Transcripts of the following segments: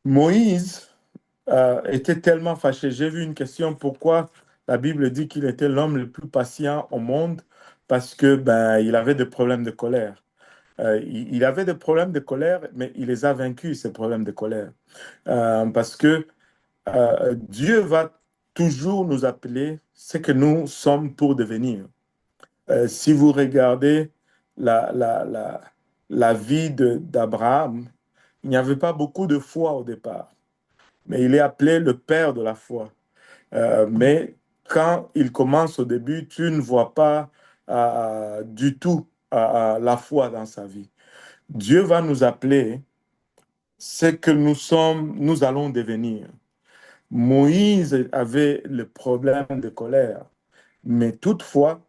Moïse était tellement fâché. J'ai vu une question, pourquoi la Bible dit qu'il était l'homme le plus patient au monde? Parce que il avait des problèmes de colère. Il avait des problèmes de colère, mais il les a vaincus, ces problèmes de colère. Parce que Dieu va toujours nous appeler ce que nous sommes pour devenir. Si vous regardez la, la, la, la vie d'Abraham, il n'y avait pas beaucoup de foi au départ, mais il est appelé le père de la foi. Mais quand il commence au début, tu ne vois pas du tout la foi dans sa vie. Dieu va nous appeler ce que nous sommes, nous allons devenir. Moïse avait le problème de colère, mais toutefois,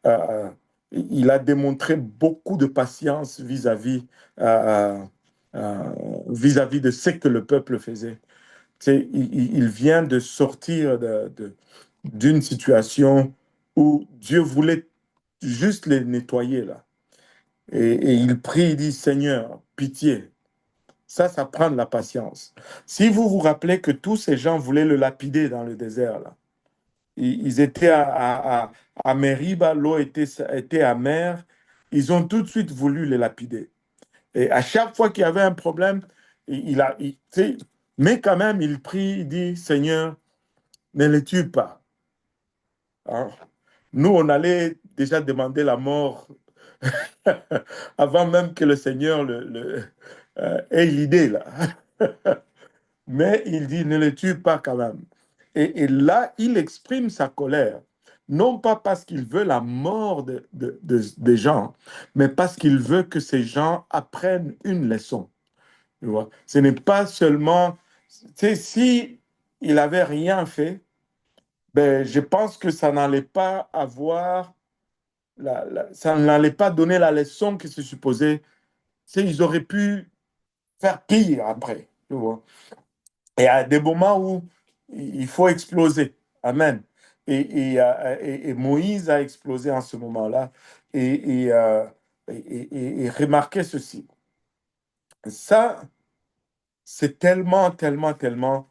euh, il a démontré beaucoup de patience euh, euh, vis-à-vis de ce que le peuple faisait. Tu sais, il vient de sortir d'une situation où Dieu voulait juste les nettoyer là. Et il prie, il dit, Seigneur, pitié. Ça prend de la patience. Si vous vous rappelez que tous ces gens voulaient le lapider dans le désert, là, ils étaient à Meriba, l'eau était amère, ils ont tout de suite voulu le lapider. Et à chaque fois qu'il y avait un problème, tu sais, mais quand même, il prie, il dit, Seigneur, ne les tue pas. Hein. Nous, on allait déjà demander la mort avant même que le Seigneur ait l'idée, là. Mais il dit, ne le tue pas quand même. Et là, il exprime sa colère, non pas parce qu'il veut la mort des gens, mais parce qu'il veut que ces gens apprennent une leçon. Tu vois? Ce n'est pas seulement, tu sais, si il avait rien fait, je pense que ça n'allait pas avoir, ça n'allait pas donner la leçon qui se supposait. Tu sais, ils auraient pu faire pire après. Tu vois? Et à des moments où il faut exploser. Amen. Et Moïse a explosé en ce moment-là. Et remarquez ceci. Ça, c'est tellement, tellement, tellement.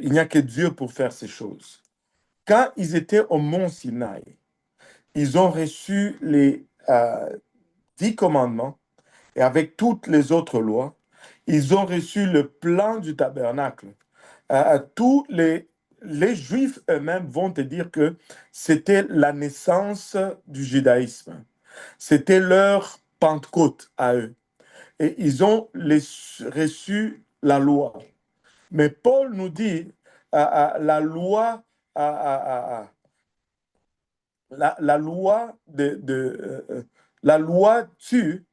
Il n'y a que Dieu pour faire ces choses. Quand ils étaient au mont Sinaï, ils ont reçu les 10 commandements et avec toutes les autres lois, ils ont reçu le plan du tabernacle. Tous les Juifs eux-mêmes vont te dire que c'était la naissance du judaïsme. C'était leur Pentecôte à eux. Et ils ont reçu la loi. Mais Paul nous dit, la loi, la loi la loi tue,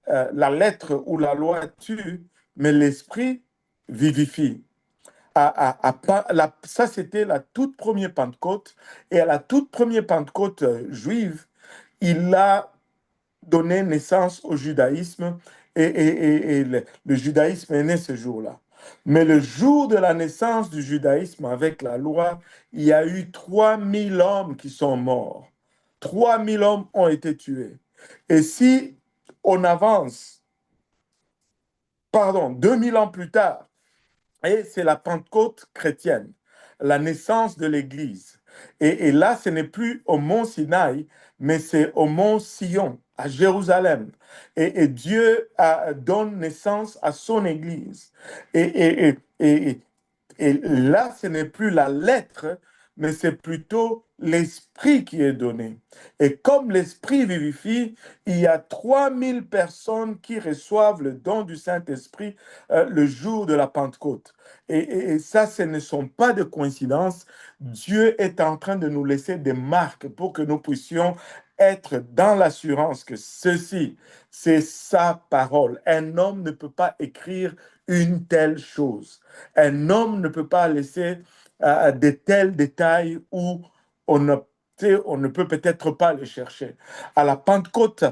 la lettre ou la loi tue, mais l'esprit vivifie. Ça, c'était la toute première Pentecôte. Et à la toute première Pentecôte juive, il a donné naissance au judaïsme et le judaïsme est né ce jour-là. Mais le jour de la naissance du judaïsme avec la loi, il y a eu 3 000 hommes qui sont morts. 3 000 hommes ont été tués. Et si on avance, pardon, 2000 ans plus tard, et c'est la Pentecôte chrétienne, la naissance de l'Église. Et là, ce n'est plus au mont Sinaï, mais c'est au mont Sion, à Jérusalem. Et Dieu donne naissance à son Église. Et là, ce n'est plus la lettre, mais c'est plutôt l'esprit qui est donné. Et comme l'esprit vivifie, il y a 3000 personnes qui reçoivent le don du Saint-Esprit le jour de la Pentecôte. Et ça, ce ne sont pas de coïncidences. Dieu est en train de nous laisser des marques pour que nous puissions être dans l'assurance que ceci, c'est sa parole. Un homme ne peut pas écrire une telle chose. Un homme ne peut pas laisser de tels détails où on ne, on ne peut peut-être pas les chercher. À la Pentecôte,